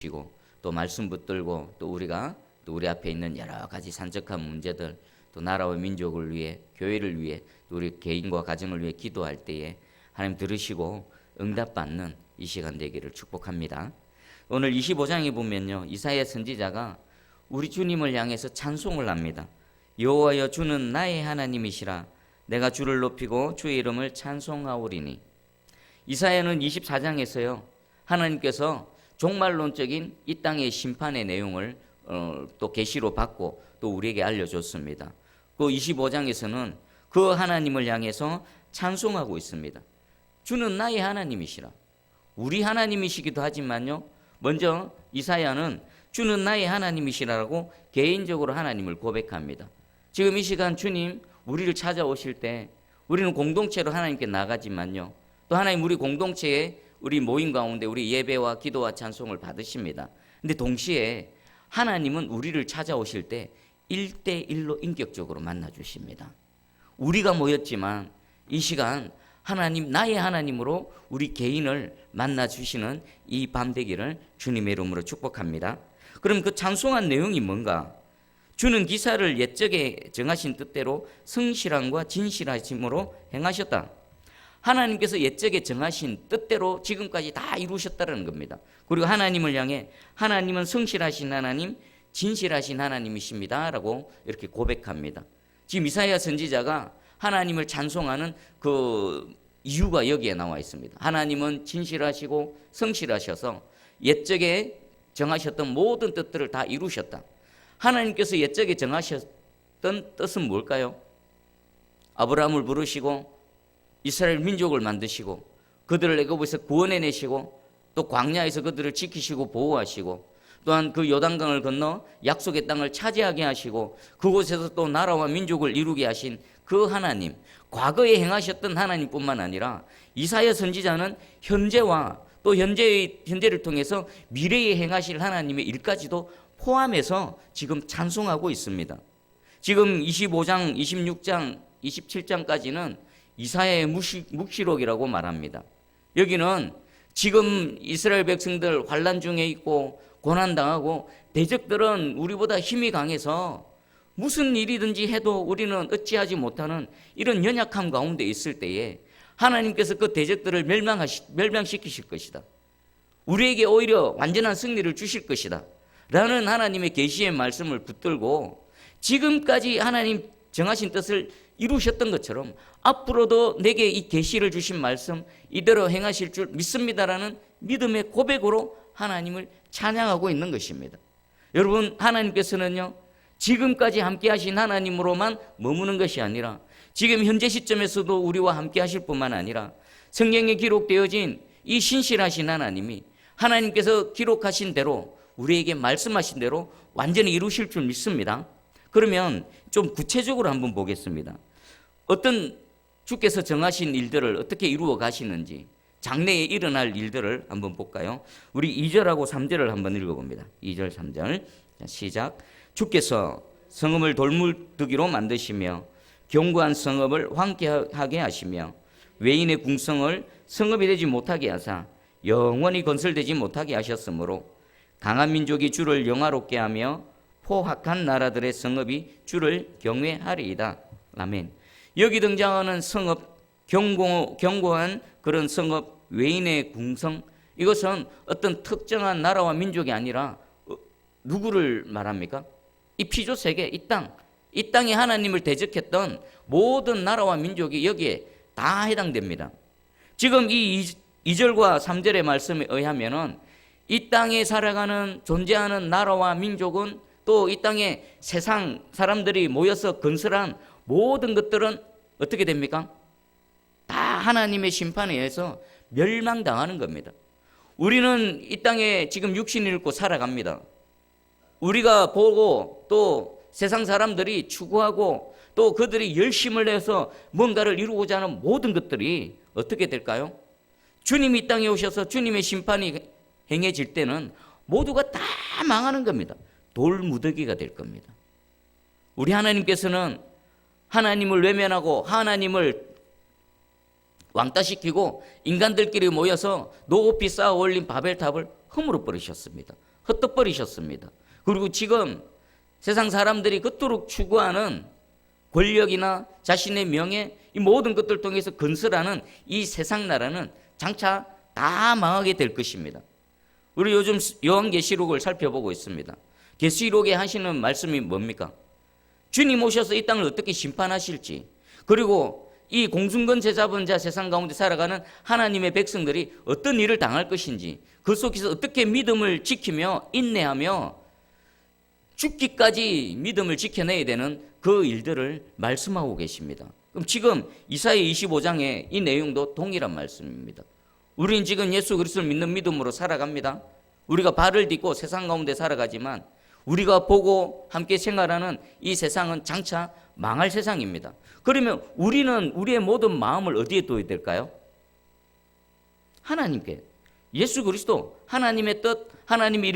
주시고 또 말씀 붙들고 또 우리가 또 우리 앞에 있는 여러 가지 산적한 문제들 또 나라와 민족을 위해 교회를 위해 또 우리 개인과 가정을 위해 기도할 때에 하나님 들으시고 응답받는 이 시간 되기를 축복합니다. 오늘 25장에 보면요, 이사야 선지자가 우리 주님을 향해서 찬송을 합니다. 여호와여, 주는 나의 하나님이시라. 내가 주를 높이고 주의 이름을 찬송하오리니. 이사야는 24장에서요 하나님께서 종말론적인 이 땅의 심판의 내용을 또 계시로 받고 또 우리에게 알려줬습니다. 그 25장에서는 그 하나님을 향해서 찬송하고 있습니다. 주는 나의 하나님이시라. 우리 하나님이시기도 하지만요, 먼저 이사야는 주는 나의 하나님이시라고 개인적으로 하나님을 고백합니다. 지금 이 시간 주님 우리를 찾아오실 때 우리는 공동체로 하나님께 나가지만요, 또 하나님 우리 공동체에 우리 모임 가운데 우리 예배와 기도와 찬송을 받으십니다. 근데 동시에 하나님은 우리를 찾아오실 때 1대1로 인격적으로 만나주십니다. 우리가 모였지만 이 시간 하나님, 나의 하나님으로 우리 개인을 만나주시는 이 밤 되기를 주님의 이름으로 축복합니다. 그럼 그 찬송한 내용이 뭔가? 주는 기사를 옛적에 정하신 뜻대로 성실함과 진실하심으로 행하셨다. 하나님께서 옛적에 정하신 뜻대로 지금까지 다 이루셨다는 겁니다. 그리고 하나님을 향해 하나님은 성실하신 하나님, 진실하신 하나님이십니다 라고 이렇게 고백합니다. 지금 이사야 선지자가 하나님을 찬송하는 그 이유가 여기에 나와 있습니다. 하나님은 진실하시고 성실하셔서 옛적에 정하셨던 모든 뜻들을 다 이루셨다. 하나님께서 옛적에 정하셨던 뜻은 뭘까요? 아브라함을 부르시고 이스라엘 민족을 만드시고 그들을 애굽에서 구원해내시고 또 광야에서 그들을 지키시고 보호하시고 또한 그 요단강을 건너 약속의 땅을 차지하게 하시고 그곳에서 또 나라와 민족을 이루게 하신 그 하나님, 과거에 행하셨던 하나님뿐만 아니라 이사야 선지자는 현재와 또 현재를 통해서 미래에 행하실 하나님의 일까지도 포함해서 지금 찬송하고 있습니다. 지금 25장, 26장, 27장까지는 이사야의 묵시록이라고 말합니다. 여기는 지금 이스라엘 백성들 환난 중에 있고 고난당하고 대적들은 우리보다 힘이 강해서 무슨 일이든지 해도 우리는 어찌하지 못하는 이런 연약함 가운데 있을 때에 하나님께서 그 대적들을 멸망시키실 것이다. 우리에게 오히려 완전한 승리를 주실 것이다 라는 하나님의 계시의 말씀을 붙들고 지금까지 하나님 정하신 뜻을 이루셨던 것처럼 앞으로도 내게 이 계시를 주신 말씀 이대로 행하실 줄 믿습니다라는 믿음의 고백으로 하나님을 찬양하고 있는 것입니다. 여러분, 하나님께서는요 지금까지 함께 하신 하나님으로만 머무는 것이 아니라 지금 현재 시점에서도 우리와 함께 하실 뿐만 아니라 성경에 기록되어진 이 신실하신 하나님이 하나님께서 기록하신 대로 우리에게 말씀하신 대로 완전히 이루실 줄 믿습니다. 그러면 좀 구체적으로 한번 보겠습니다. 어떤 주께서 정하신 일들을 어떻게 이루어 가시는지 장래에 일어날 일들을 한번 볼까요? 우리 2절하고 3절을 한번 읽어봅니다. 2절 3절 시작. 주께서 성읍을 돌무더기로 만드시며 견고한 성읍을 황폐하게 하시며 외인의 궁성을 성읍이 되지 못하게 하사 영원히 건설되지 못하게 하셨으므로 강한 민족이 주를 영화롭게 하며 포악한 나라들의 성읍이 주를 경외하리이다. 아멘. 여기 등장하는 성읍, 견고한 그런 성읍, 외인의 궁성, 이것은 어떤 특정한 나라와 민족이 아니라 누구를 말합니까? 이 피조세계, 이 땅에 하나님을 대적했던 모든 나라와 민족이 여기에 다 해당됩니다. 지금 이 2절과 3절의 말씀에 의하면은 이 땅에 살아가는 존재하는 나라와 민족은 또 이 땅에 세상 사람들이 모여서 건설한 모든 것들은 어떻게 됩니까? 다 하나님의 심판에 의해서 멸망당하는 겁니다. 우리는 이 땅에 지금 육신을 입고 살아갑니다. 우리가 보고 또 세상 사람들이 추구하고 또 그들이 열심을 내서 뭔가를 이루고자 하는 모든 것들이 어떻게 될까요? 주님이 이 땅에 오셔서 주님의 심판이 행해질 때는 모두가 다 망하는 겁니다. 돌무더기가 될 겁니다. 우리 하나님께서는 하나님을 외면하고 하나님을 왕따시키고 인간들끼리 모여서 높이 쌓아 올린 바벨탑을 허물어 버리셨습니다. 헛떡버리셨습니다. 그리고 지금 세상 사람들이 그토록 추구하는 권력이나 자신의 명예, 이 모든 것들 통해서 건설하는 이 세상 나라는 장차 다 망하게 될 것입니다. 우리 요즘 요한계시록을 살펴보고 있습니다. 계시록에 하시는 말씀이 뭡니까? 주님 오셔서 이 땅을 어떻게 심판하실지, 그리고 이 공중권세 잡은 자 세상 가운데 살아가는 하나님의 백성들이 어떤 일을 당할 것인지, 그 속에서 어떻게 믿음을 지키며 인내하며 죽기까지 믿음을 지켜내야 되는 그 일들을 말씀하고 계십니다. 그럼 지금 이사야 25장의 이 내용도 동일한 말씀입니다. 우리는 지금 예수 그리스도를 믿는 믿음으로 살아갑니다. 우리가 발을 딛고 세상 가운데 살아가지만 우리가 보고 함께 생활하는 이 세상은 장차 망할 세상입니다. 그러면 우리는 우리의 모든 마음을 어디에 둬야 될까요? 하나님께. 예수 그리스도, 하나님의 뜻, 하나님이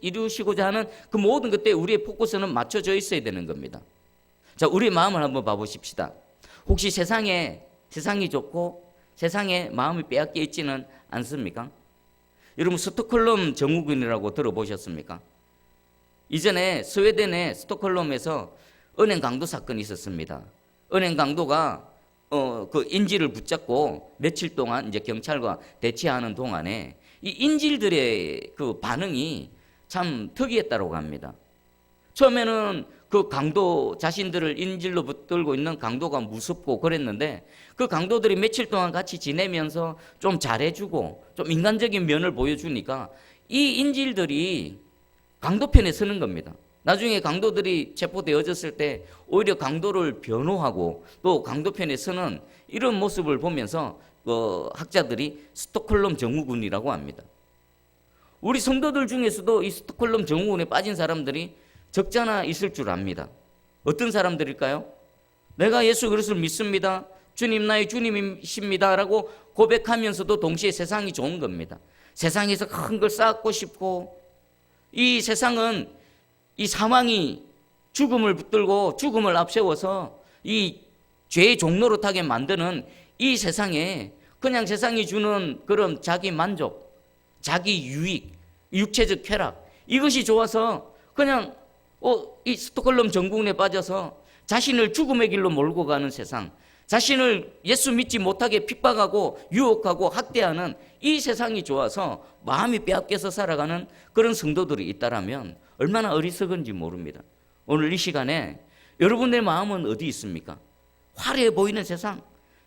이루시고자 하는 그 모든 것에 우리의 포커스는 맞춰져 있어야 되는 겁니다. 자, 우리의 마음을 한번 봐보십시다. 혹시 세상이 좋고 세상에 마음이 빼앗겨 있지는 않습니까? 여러분, 스톡홀름 증후군이라고 들어보셨습니까? 이전에 스웨덴의 스톡홀름에서 은행 강도 사건이 있었습니다. 은행 강도가 그 인질을 붙잡고 며칠 동안 이제 경찰과 대치하는 동안에 이 인질들의 그 반응이 참 특이했다고 합니다. 처음에는 그 강도 자신들을 인질로 붙들고 있는 강도가 무섭고 그랬는데, 그 강도들이 며칠 동안 같이 지내면서 좀 잘해주고 좀 인간적인 면을 보여주니까 이 인질들이 강도 편에 서는 겁니다. 나중에 강도들이 체포되어졌을 때 오히려 강도를 변호하고 또 강도 편에 서는 이런 모습을 보면서 학자들이 스톡홀름 증후군이라고 합니다. 우리 성도들 중에서도 이 스톡홀름 증후군에 빠진 사람들이 적잖아 있을 줄 압니다. 어떤 사람들일까요? 내가 예수 그리스도를 믿습니다. 주님 나의 주님이십니다 라고 고백하면서도 동시에 세상이 좋은 겁니다. 세상에서 큰 걸 쌓고 싶고, 이 세상은 이 사망이 죽음을 붙들고 죽음을 앞세워서 이 죄의 종로로 타게 만드는 이 세상에 그냥 세상이 주는 그런 자기 만족, 자기 유익, 육체적 쾌락, 이것이 좋아서 그냥 이 스톡홀름 증후군에 빠져서 자신을 죽음의 길로 몰고 가는 세상, 자신을 예수 믿지 못하게 핍박하고 유혹하고 학대하는 이 세상이 좋아서 마음이 빼앗겨서 살아가는 그런 성도들이 있다라면 얼마나 어리석은지 모릅니다. 오늘 이 시간에 여러분의 마음은 어디 있습니까? 화려해 보이는 세상.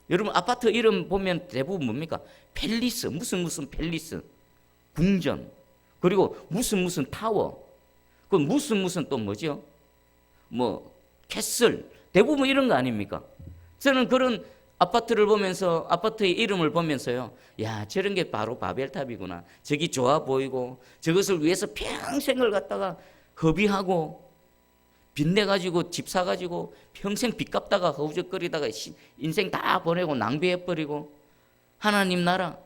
여러분 아파트 이름 보면 대부분 뭡니까? 팰리스, 무슨 팰리스, 궁전, 그리고 무슨 타워, 그 무슨 또 뭐죠? 캐슬, 대부분 이런 거 아닙니까? 저는 그런 아파트를 보면서, 아파트의 이름을 보면서요, 야, 저런 게 바로 바벨탑이구나. 저기 좋아 보이고 저것을 위해서 평생을 갖다가 허비하고 빚내가지고 집 사가지고 평생 빚 갚다가 허우적거리다가 인생 다 보내고 낭비해버리고, 하나님 나라,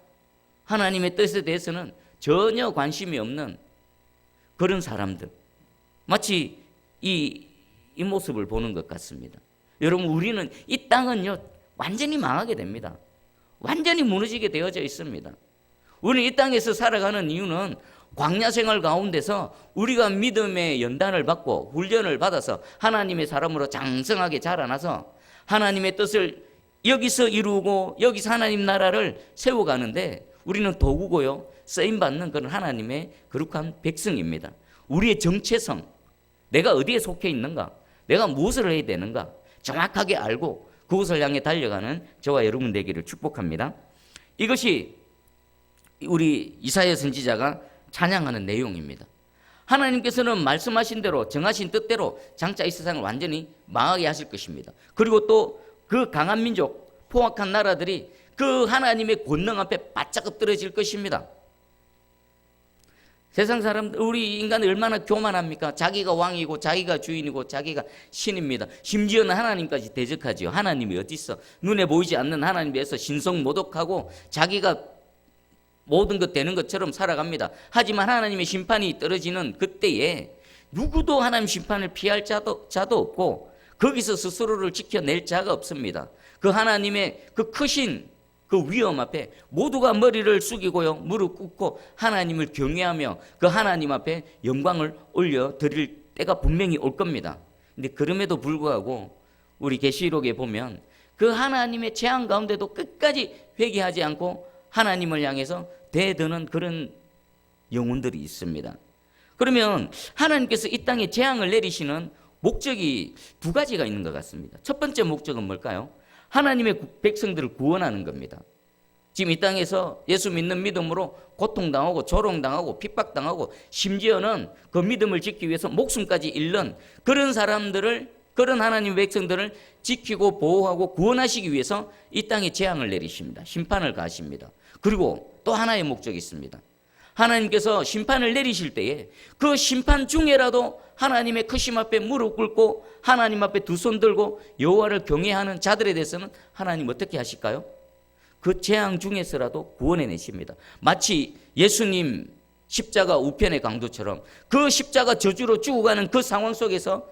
하나님의 뜻에 대해서는 전혀 관심이 없는 그런 사람들, 마치 이 모습을 보는 것 같습니다. 여러분, 우리는 이 땅은요 완전히 망하게 됩니다. 완전히 무너지게 되어져 있습니다. 우리는 이 땅에서 살아가는 이유는 광야 생활 가운데서 우리가 믿음의 연단을 받고 훈련을 받아서 하나님의 사람으로 장성하게 자라나서 하나님의 뜻을 여기서 이루고 여기서 하나님 나라를 세워가는데 우리는 도구고요, 쓰임받는 그런 하나님의 거룩한 백성입니다. 우리의 정체성, 내가 어디에 속해 있는가, 내가 무엇을 해야 되는가 정확하게 알고 그곳을 향해 달려가는 저와 여러분 되기를 축복합니다. 이것이 우리 이사야 선지자가 찬양하는 내용입니다. 하나님께서는 말씀하신 대로 정하신 뜻대로 장차 이 세상을 완전히 망하게 하실 것입니다. 그리고 또 그 강한 민족, 포악한 나라들이 그 하나님의 권능 앞에 바짝 엎드러질 것입니다. 세상 사람들, 우리 인간이 얼마나 교만합니까? 자기가 왕이고 자기가 주인이고 자기가 신입니다. 심지어는 하나님까지 대적하지요. 하나님이 어디 있어? 눈에 보이지 않는 하나님에서 신성모독하고 자기가 모든 것 되는 것처럼 살아갑니다. 하지만 하나님의 심판이 떨어지는 그때에 누구도 하나님 심판을 피할 자도 없고 거기서 스스로를 지켜낼 자가 없습니다. 그 하나님의 그 크신 그 위험 앞에 모두가 머리를 숙이고요, 무릎 꿇고 하나님을 경외하며 그 하나님 앞에 영광을 올려 드릴 때가 분명히 올 겁니다. 근데 그럼에도 불구하고 우리 계시록에 보면 그 하나님의 재앙 가운데도 끝까지 회개하지 않고 하나님을 향해서 대드는 그런 영혼들이 있습니다. 그러면 하나님께서 이 땅에 재앙을 내리시는 목적이 두 가지가 있는 것 같습니다. 첫 번째 목적은 뭘까요? 하나님의 백성들을 구원하는 겁니다. 지금 이 땅에서 예수 믿는 믿음으로 고통당하고 조롱당하고 핍박당하고 심지어는 그 믿음을 지키기 위해서 목숨까지 잃는 그런 사람들을, 그런 하나님의 백성들을 지키고 보호하고 구원하시기 위해서 이 땅에 재앙을 내리십니다. 심판을 가하십니다. 그리고 또 하나의 목적이 있습니다. 하나님께서 심판을 내리실 때에 그 심판 중에라도 하나님의 크심 앞에 무릎 꿇고 하나님 앞에 두 손 들고 여호와를 경외하는 자들에 대해서는 하나님 어떻게 하실까요? 그 재앙 중에서라도 구원해 내십니다. 마치 예수님 십자가 우편의 강도처럼 그 십자가 저주로 죽어가는 그 상황 속에서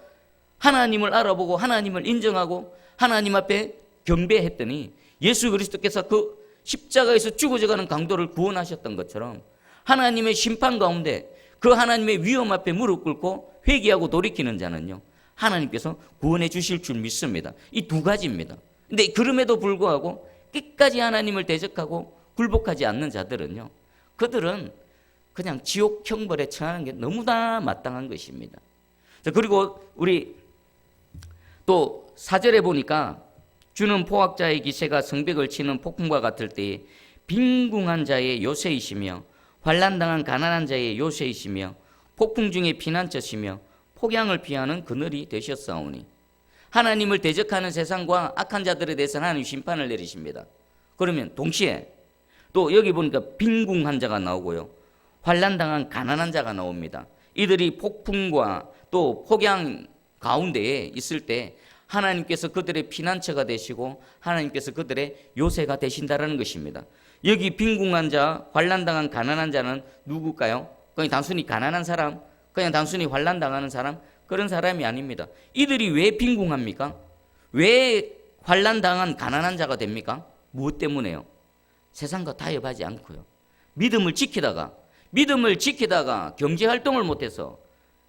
하나님을 알아보고 하나님을 인정하고 하나님 앞에 경배했더니 예수 그리스도께서 그 십자가에서 죽어져가는 강도를 구원하셨던 것처럼 하나님의 심판 가운데 그 하나님의 위험 앞에 무릎 꿇고 회개하고 돌이키는 자는요, 하나님께서 구원해 주실 줄 믿습니다. 이 두 가지입니다. 근데 그럼에도 불구하고 끝까지 하나님을 대적하고 굴복하지 않는 자들은요, 그들은 그냥 지옥 형벌에 처하는 게 너무나 마땅한 것입니다. 그리고 우리 또 4절에 보니까 주는 포악자의 기세가 성벽을 치는 폭풍과 같을 때에 빈궁한 자의 요새이시며 환난당한 가난한 자의 요새이시며 폭풍 중에 피난처시며 폭양을 피하는 그늘이 되셨사오니. 하나님을 대적하는 세상과 악한 자들에 대해서는 하나님 심판을 내리십니다. 그러면 동시에 또 여기 보니까 빈궁한 자가 나오고요, 환난당한 가난한 자가 나옵니다. 이들이 폭풍과 또 폭양 가운데에 있을 때 하나님께서 그들의 피난처가 되시고 하나님께서 그들의 요새가 되신다라는 것입니다. 여기 빈궁한 자, 환난당한 가난한 자는 누굴까요? 그냥 단순히 가난한 사람, 그냥 단순히 환난당하는 사람, 그런 사람이 아닙니다. 이들이 왜 빈궁합니까? 왜 환난당한 가난한 자가 됩니까? 무엇 때문에요? 세상과 타협하지 않고요, 믿음을 지키다가 경제활동을 못해서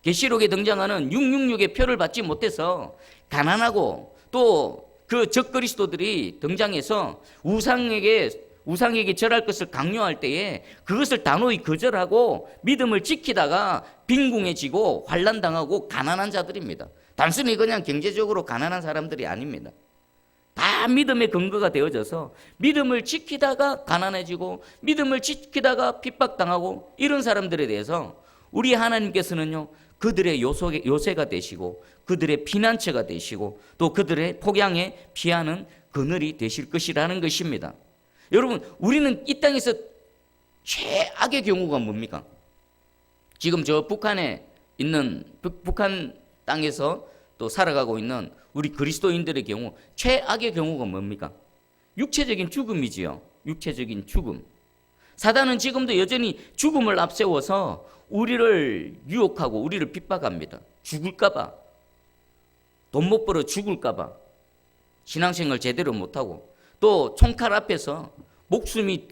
계시록에 등장하는 666의 표를 받지 못해서 가난하고 또 그 적그리스도들이 등장해서 우상에게 절할 것을 강요할 때에 그것을 단호히 거절하고 믿음을 지키다가 빈궁해지고 환난당하고 가난한 자들입니다. 단순히 그냥 경제적으로 가난한 사람들이 아닙니다. 다 믿음의 근거가 되어져서 믿음을 지키다가 가난해지고 믿음을 지키다가 핍박당하고 이런 사람들에 대해서 우리 하나님께서는요, 그들의 요새가 되시고 그들의 피난처가 되시고 또 그들의 폭양에 피하는 그늘이 되실 것이라는 것입니다. 여러분, 우리는 이 땅에서 최악의 경우가 뭡니까? 지금 저 북한에 있는 북한 땅에서 또 살아가고 있는 우리 그리스도인들의 경우 최악의 경우가 뭡니까? 육체적인 죽음이지요. 육체적인 죽음. 사단은 지금도 여전히 죽음을 앞세워서 우리를 유혹하고 우리를 핍박합니다. 죽을까봐, 돈 못 벌어 죽을까봐, 신앙생활 제대로 못하고 또 총칼 앞에서 목숨이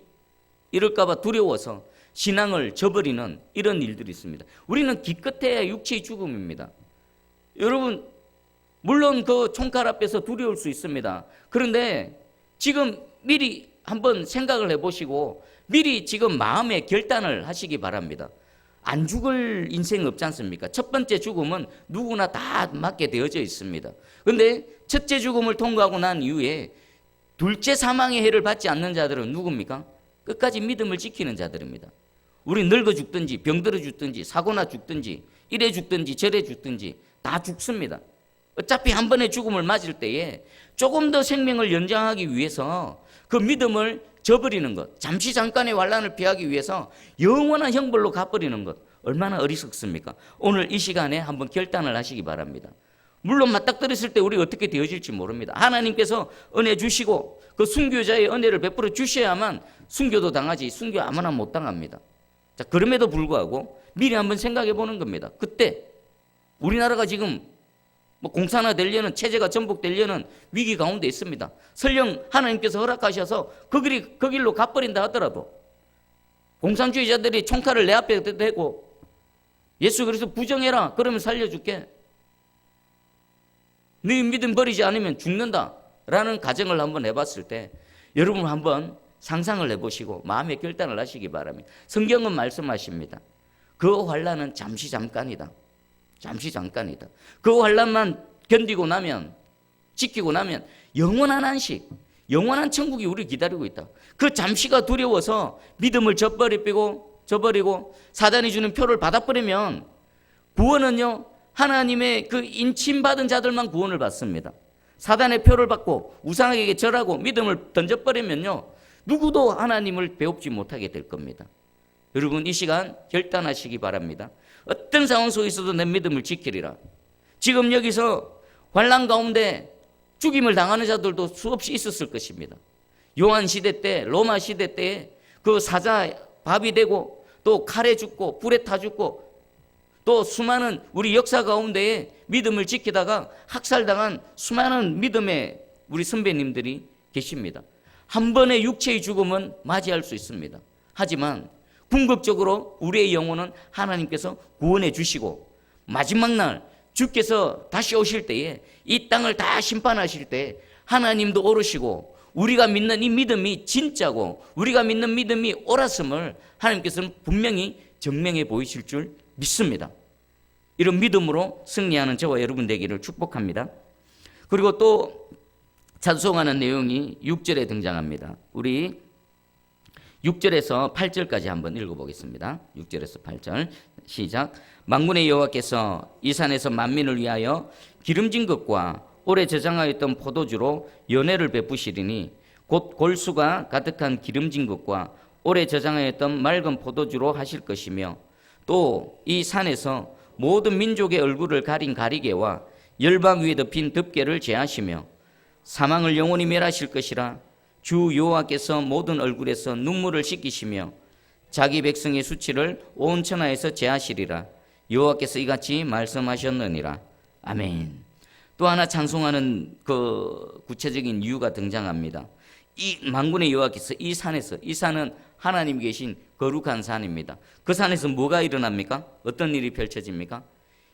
잃을까봐 두려워서 신앙을 저버리는 이런 일들이 있습니다. 우리는 기껏해야 육체의 죽음입니다. 여러분, 물론 그 총칼 앞에서 두려울 수 있습니다. 그런데 지금 미리 한번 생각을 해보시고 미리 지금 마음의 결단을 하시기 바랍니다. 안 죽을 인생 없지 않습니까? 첫 번째 죽음은 누구나 다 맞게 되어져 있습니다. 그런데 첫째 죽음을 통과하고 난 이후에 둘째 사망의 해를 받지 않는 자들은 누굽니까? 끝까지 믿음을 지키는 자들입니다. 우리 늙어 죽든지 병들어 죽든지 사고나 죽든지 이래 죽든지 저래 죽든지 다 죽습니다. 어차피 한 번의 죽음을 맞을 때에 조금 더 생명을 연장하기 위해서 그 믿음을 저버리는 것, 잠시 잠깐의 환난을 피하기 위해서 영원한 형벌로 가버리는 것, 얼마나 어리석습니까? 오늘 이 시간에 한번 결단을 하시기 바랍니다. 물론 맞닥뜨렸을 때 우리 어떻게 되어질지 모릅니다. 하나님께서 은혜 주시고 그 순교자의 은혜를 베풀어 주셔야만 순교도 당하지 순교 아무나 못 당합니다. 자, 그럼에도 불구하고 미리 한번 생각해 보는 겁니다. 그때 우리나라가 지금 뭐 공산화되려는, 체제가 전복되려는 위기 가운데 있습니다. 설령 하나님께서 허락하셔서 그 길로 가버린다 하더라도, 공산주의자들이 총칼을 내 앞에 대고 예수 그리스도 부정해라 그러면 살려줄게, 네 믿음 버리지 않으면 죽는다 라는 가정을 한번 해봤을 때 여러분 한번 상상을 해보시고 마음의 결단을 하시기 바랍니다. 성경은 말씀하십니다. 그 환난은 잠시 잠깐이다. 잠시 잠깐이다. 그 환난만 견디고 나면, 지키고 나면 영원한 안식, 영원한 천국이 우리를 기다리고 있다. 그 잠시가 두려워서 믿음을 저버리고 사단이 주는 표를 받아버리면 구원은요, 하나님의 그 인침받은 자들만 구원을 받습니다. 사단의 표를 받고 우상에게 절하고 믿음을 던져버리면요, 누구도 하나님을 배웁지 못하게 될 겁니다. 여러분 이 시간 결단하시기 바랍니다. 어떤 상황 속에서도 내 믿음을 지키리라. 지금 여기서 환난 가운데 죽임을 당하는 자들도 수없이 있었을 것입니다. 요한 시대 때, 로마 시대 때에 그 사자 밥이 되고 또 칼에 죽고 불에 타 죽고 또 수많은 우리 역사 가운데에 믿음을 지키다가 학살당한 수많은 믿음의 우리 선배님들이 계십니다. 한 번의 육체의 죽음은 맞이할 수 있습니다. 하지만 궁극적으로 우리의 영혼은 하나님께서 구원해 주시고 마지막 날 주께서 다시 오실 때에 이 땅을 다 심판하실 때 하나님도 오르시고 우리가 믿는 이 믿음이 진짜고 우리가 믿는 믿음이 옳았음을 하나님께서는 분명히 증명해 보이실 줄 믿습니다. 이런 믿음으로 승리하는 저와 여러분 되기를 축복합니다. 그리고 또 찬송하는 내용이 6절에 등장합니다. 우리 6절에서 8절까지 한번 읽어보겠습니다. 6절에서 8절 시작. 만군의 여호와께서 이 산에서 만민을 위하여 기름진 것과 오래 저장하였던 포도주로 연회를 베푸시리니 곧 골수가 가득한 기름진 것과 오래 저장하였던 맑은 포도주로 하실 것이며 또 이 산에서 모든 민족의 얼굴을 가린 가리개와 열방 위에 덮인 덮개를 제하시며 사망을 영원히 멸하실 것이라. 주 여호와께서 모든 얼굴에서 눈물을 씻기시며 자기 백성의 수치를 온 천하에서 제하시리라. 여호와께서 이같이 말씀하셨느니라. 아멘. 또 하나 찬송하는 그 구체적인 이유가 등장합니다. 이 만군의 여호와께서 이 산에서, 이 산은 하나님이 계신 거룩한 산입니다. 그 산에서 뭐가 일어납니까? 어떤 일이 펼쳐집니까?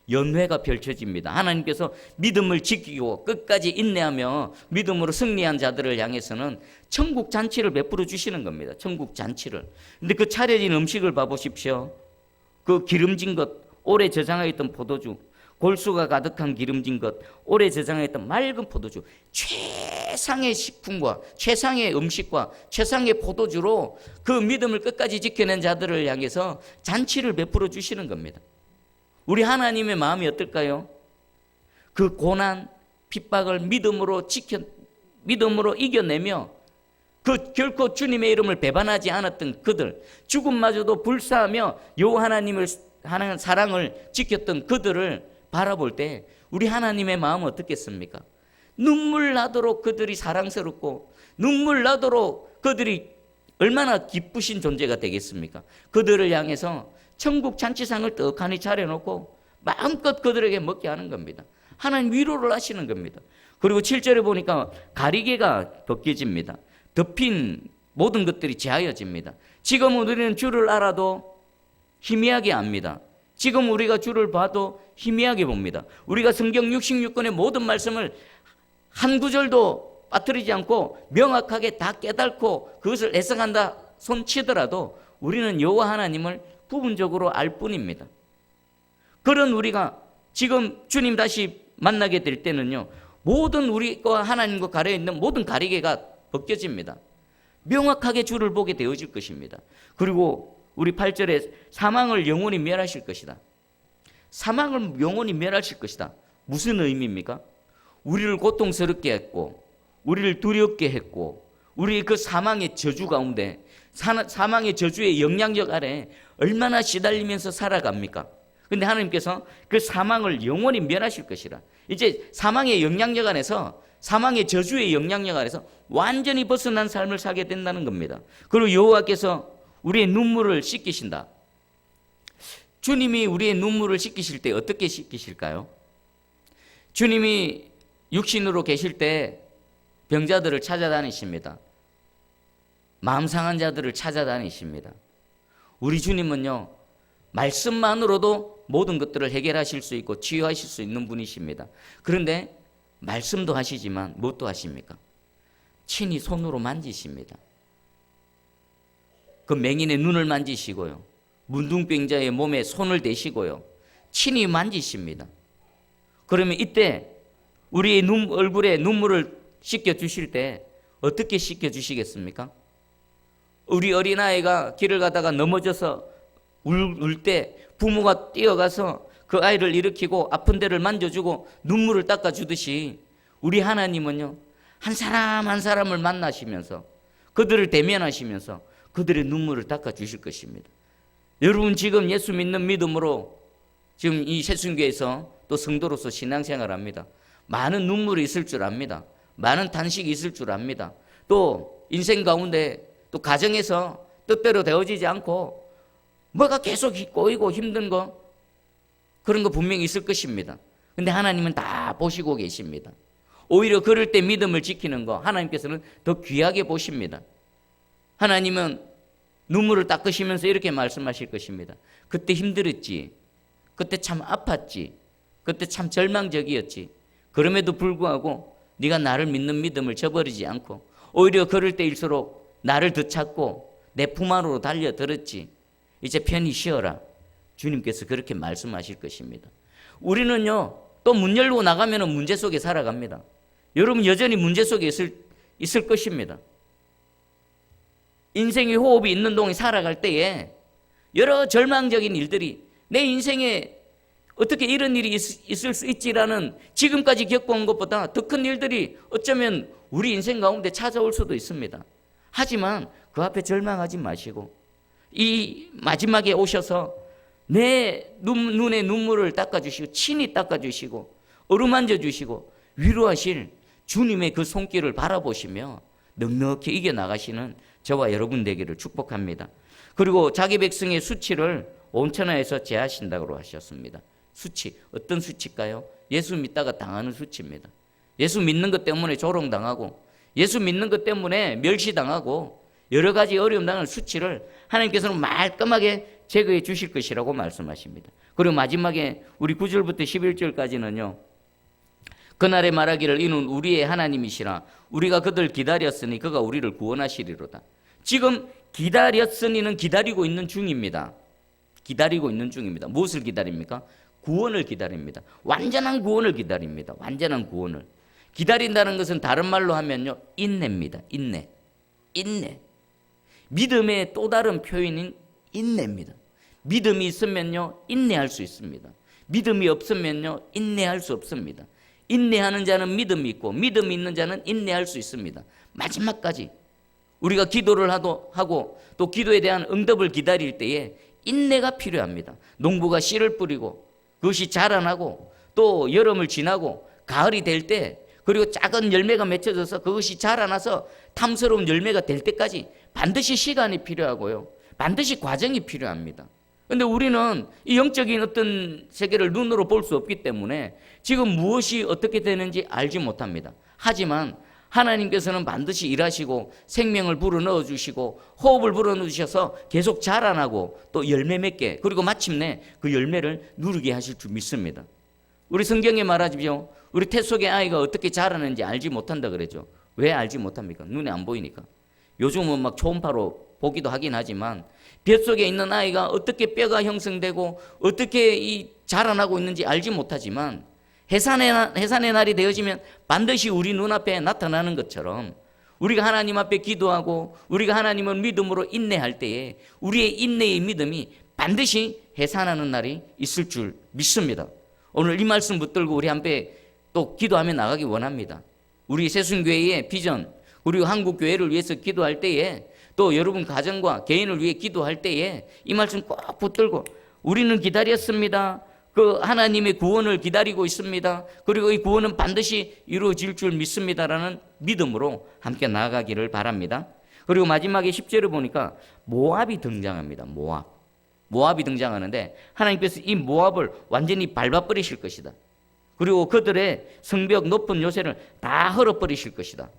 연회가 펼쳐집니다. 하나님께서 믿음을 지키고 끝까지 인내하며 믿음으로 승리한 자들을 향해서는 천국 잔치를 베풀어 주시는 겁니다. 천국 잔치를. 근데 그 차려진 음식을 봐보십시오. 그 기름진 것, 오래 저장하였던 포도주, 골수가 가득한 기름진 것, 오래 저장했던 맑은 포도주, 최상의 식품과 최상의 음식과 최상의 포도주로 그 믿음을 끝까지 지켜낸 자들을 향해서 잔치를 베풀어 주시는 겁니다. 우리 하나님의 마음이 어떨까요? 그 고난, 핍박을 믿음으로 이겨내며 그 결코 주님의 이름을 배반하지 않았던 그들, 죽음마저도 불사하며 여호와 하나님을 하나님 사랑을 지켰던 그들을 바라볼 때 우리 하나님의 마음은 어떻겠습니까? 눈물 나도록 그들이 사랑스럽고 눈물 나도록 그들이 얼마나 기쁘신 존재가 되겠습니까? 그들을 향해서 천국 잔치상을 떡하니 차려놓고 마음껏 그들에게 먹게 하는 겁니다. 하나님 위로를 하시는 겁니다. 그리고 7절에 보니까 가리개가 벗겨집니다. 덮인 모든 것들이 제하여집니다. 지금 우리는 주를 알아도 희미하게 압니다. 지금 우리가 주를 봐도 희미하게 봅니다. 우리가 성경 66권의 모든 말씀을 한 구절도 빠뜨리지 않고 명확하게 다 깨닫고 그것을 해석한다 손치더라도 우리는 여호와 하나님을 부분적으로 알 뿐입니다. 그런 우리가 지금 주님 다시 만나게 될 때는요, 모든 우리와 하나님과 가려있는 모든 가리개가 벗겨집니다. 명확하게 주를 보게 되어질 것입니다. 그리고 우리 8절에 사망을 영원히 멸하실 것이다. 사망을 영원히 멸하실 것이다. 무슨 의미입니까? 우리를 고통스럽게 했고 우리를 두렵게 했고 우리 그 사망의 저주 가운데 사망의 저주의 영향력 아래 얼마나 시달리면서 살아갑니까? 그런데 하나님께서 그 사망을 영원히 멸하실 것이라. 이제 사망의 영향력 안에서 사망의 저주의 영향력 안에서 완전히 벗어난 삶을 살게 된다는 겁니다. 그리고 여호와께서 우리의 눈물을 씻기신다. 주님이 우리의 눈물을 씻기실 때 어떻게 씻기실까요? 주님이 육신으로 계실 때 병자들을 찾아다니십니다. 마음 상한 자들을 찾아다니십니다. 우리 주님은요, 말씀만으로도 모든 것들을 해결하실 수 있고 치유하실 수 있는 분이십니다. 그런데 말씀도 하시지만 무엇도 하십니까? 친히 손으로 만지십니다. 그 맹인의 눈을 만지시고요, 문둥병자의 몸에 손을 대시고요, 친히 만지십니다. 그러면 이때 우리의 얼굴에 눈물을 씻겨주실 때 어떻게 씻겨주시겠습니까? 우리 어린아이가 길을 가다가 넘어져서 울 때 부모가 뛰어가서 그 아이를 일으키고 아픈 데를 만져주고 눈물을 닦아주듯이 우리 하나님은요, 한 사람 한 사람을 만나시면서 그들을 대면하시면서 그들의 눈물을 닦아주실 것입니다. 여러분 지금 예수 믿는 믿음으로 지금 이 새순교에서 또 성도로서 신앙생활합니다. 많은 눈물이 있을 줄 압니다. 많은 탄식이 있을 줄 압니다. 또 인생 가운데 또 가정에서 뜻대로 되어지지 않고 뭐가 계속 꼬이고 힘든 거, 그런 거 분명히 있을 것입니다. 근데 하나님은 다 보시고 계십니다. 오히려 그럴 때 믿음을 지키는 거 하나님께서는 더 귀하게 보십니다. 하나님은 눈물을 닦으시면서 이렇게 말씀하실 것입니다. 그때 힘들었지, 그때 참 아팠지, 그때 참 절망적이었지. 그럼에도 불구하고 네가 나를 믿는 믿음을 저버리지 않고 오히려 그럴 때일수록 나를 더 찾고 내 품 안으로 달려들었지. 이제 편히 쉬어라. 주님께서 그렇게 말씀하실 것입니다. 우리는요, 또 문 열고 나가면 문제 속에 살아갑니다. 여러분 여전히 문제 속에 있을 것입니다. 인생의 호흡이 있는 동안 살아갈 때에 여러 절망적인 일들이 내 인생에 어떻게 이런 일이 있을 수 있지라는 지금까지 겪어온 것보다 더 큰 일들이 어쩌면 우리 인생 가운데 찾아올 수도 있습니다. 하지만 그 앞에 절망하지 마시고 이 마지막에 오셔서 내 눈에 눈물을 닦아주시고 친히 닦아주시고 어루만져 주시고 위로하실 주님의 그 손길을 바라보시며 넉넉히 이겨나가시는 저와 여러분 되기를 축복합니다. 그리고 자기 백성의 수치를 온천하에서 제하신다고 하셨습니다. 수치, 어떤 수치일까요? 예수 믿다가 당하는 수치입니다. 예수 믿는 것 때문에 조롱당하고 예수 믿는 것 때문에 멸시당하고 여러 가지 어려움 당하는 수치를 하나님께서는 말끔하게 제거해 주실 것이라고 말씀하십니다. 그리고 마지막에 우리 9절부터 11절까지는요, 그날에 말하기를 이는 우리의 하나님이시라 우리가 그들 기다렸으니 그가 우리를 구원하시리로다. 지금 기다렸으니는 기다리고 있는 중입니다. 기다리고 있는 중입니다. 무엇을 기다립니까? 구원을 기다립니다. 완전한 구원을 기다립니다. 완전한 구원을 기다린다는 것은 다른 말로 하면요, 인내입니다. 인내. 믿음의 또 다른 표현인 인내입니다. 믿음이 있으면요, 인내할 수 있습니다. 믿음이 없으면요, 인내할 수 없습니다. 인내하는 자는 믿음이 있고 믿음이 있는 자는 인내할 수 있습니다. 마지막까지 우리가 기도를 하고 또 기도에 대한 응답을 기다릴 때에 인내가 필요합니다. 농부가 씨를 뿌리고 그것이 자라나고 또 여름을 지나고 가을이 될 때 그리고 작은 열매가 맺혀져서 그것이 자라나서 탐스러운 열매가 될 때까지 반드시 시간이 필요하고요. 반드시 과정이 필요합니다. 그런데 우리는 이 영적인 어떤 세계를 눈으로 볼 수 없기 때문에 지금 무엇이 어떻게 되는지 알지 못합니다. 하지만 하나님께서는 반드시 일하시고 생명을 불어넣어 주시고 호흡을 불어넣어 주셔서 계속 자라나고 또 열매 맺게 그리고 마침내 그 열매를 누리게 하실 줄 믿습니다. 우리 성경에 말하지요. 우리 태 속의 아이가 어떻게 자라는지 알지 못한다 그러죠. 왜 알지 못합니까? 눈에 안 보이니까. 요즘은 막 초음파로 보기도 하긴 하지만 뱃속에 있는 아이가 어떻게 뼈가 형성되고 어떻게 이 자라나고 있는지 알지 못하지만 해산의 날이 되어지면 반드시 우리 눈앞에 나타나는 것처럼 우리가 하나님 앞에 기도하고 우리가 하나님을 믿음으로 인내할 때에 우리의 인내의 믿음이 반드시 해산하는 날이 있을 줄 믿습니다. 오늘 이 말씀 붙들고 우리 함께 또 기도하며 나가기 원합니다. 우리 새순교회의 비전, 우리 한국교회를 위해서 기도할 때에 또 여러분 가정과 개인을 위해 기도할 때에 이 말씀 꼭 붙들고 우리는 기다렸습니다. 그 하나님의 구원을 기다리고 있습니다. 그리고 이 구원은 반드시 이루어질 줄 믿습니다라는 믿음으로 함께 나아가기를 바랍니다. 그리고 마지막에 10절을 보니까 모압이 등장합니다. 모압이 등장하는데 하나님께서 이 모압을 완전히 밟아버리실 것이다. 그리고 그들의 성벽 높은 요새를 다 헐어버리실 것이다.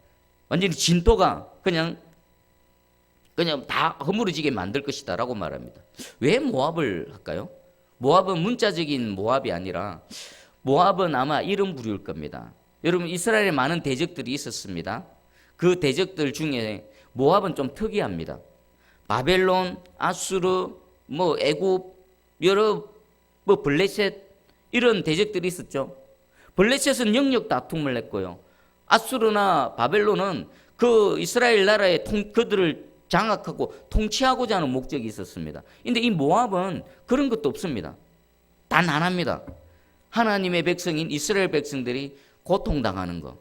완전히 진토가 그냥 다 허물어지게 만들 것이다 라고 말합니다. 왜 모압을 할까요? 모압은 문자적인 모압이 아니라 모압은 아마 이런 부류일 겁니다. 여러분, 이스라엘에 많은 대적들이 있었습니다. 그 대적들 중에 모압은 좀 특이합니다. 바벨론, 아수르, 애굽, 여러 블레셋 이런 대적들이 있었죠. 블레셋은 영역 다툼을 했고요. 아수르나 바벨론은 그 이스라엘 나라의 그들을 장악하고 통치하고자 하는 목적이 있었습니다. 그런데 이 모압은 그런 것도 없습니다. 단 하나입니다. 하나님의 백성인 이스라엘 백성들이 고통당하는 것,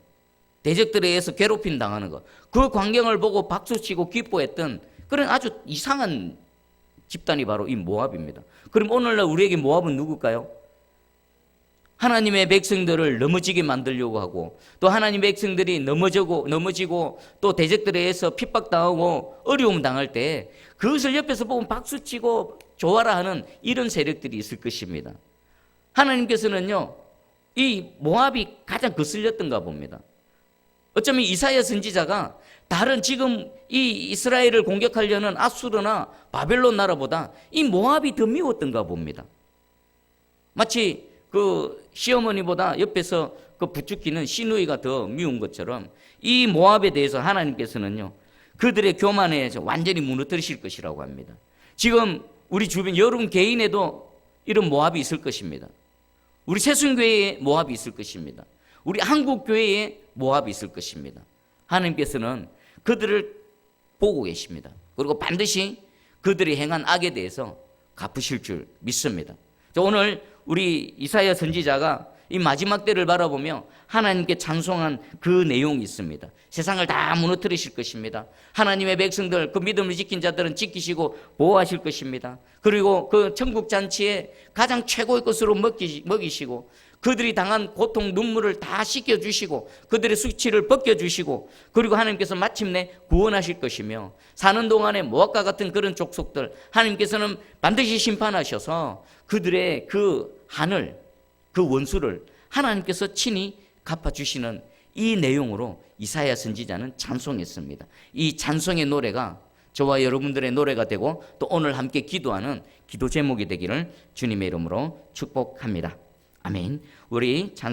대적들에 의해서 괴롭힘 당하는 것, 그 광경을 보고 박수치고 기뻐했던 그런 아주 이상한 집단이 바로 이 모압입니다. 그럼 오늘날 우리에게 모압은 누굴까요? 하나님의 백성들을 넘어지게 만들려고 하고, 또 하나님의 백성들이 넘어지고 또 대적들에 의해서 핍박당하고 어려움 당할 때 그것을 옆에서 보면 박수치고 좋아라 하는 이런 세력들이 있을 것입니다. 하나님께서는요, 이 모압이 가장 거슬렸던가 봅니다. 어쩌면 이사야 선지자가 다른 지금 이 이스라엘을 공격하려는 아수르나 바벨론 나라보다 이 모압이 더 미웠던가 봅니다. 마치 그 시어머니보다 옆에서 그 부추기는 시누이가 더 미운 것처럼 이 모압에 대해서 하나님께서는요, 그들의 교만에 완전히 무너뜨리실 것이라고 합니다. 지금 우리 주변 여러분 개인에도 이런 모압이 있을 것입니다. 우리 새순교회에 모압이 있을 것입니다. 우리 한국교회에 모압이 있을 것입니다. 하나님께서는 그들을 보고 계십니다. 그리고 반드시 그들이 행한 악에 대해서 갚으실 줄 믿습니다. 오늘 우리 이사야 선지자가 이 마지막 때를 바라보며 하나님께 찬송한 그 내용이 있습니다. 세상을 다 무너뜨리실 것입니다. 하나님의 백성들, 그 믿음을 지킨 자들은 지키시고 보호하실 것입니다. 그리고 그 천국 잔치에 가장 최고의 것으로 먹이시고 그들이 당한 고통, 눈물을 다 씻겨주시고 그들의 수치를 벗겨주시고, 그리고 하나님께서 마침내 구원하실 것이며, 사는 동안에 모압과 같은 그런 족속들 하나님께서는 반드시 심판하셔서 그들의 그 한을, 그 원수를 하나님께서 친히 갚아주시는 이 내용으로 이사야 선지자는 찬송했습니다. 이 찬송의 노래가 저와 여러분들의 노래가 되고 또 오늘 함께 기도하는 기도 제목이 되기를 주님의 이름으로 축복합니다. 아멘. 우리 찬송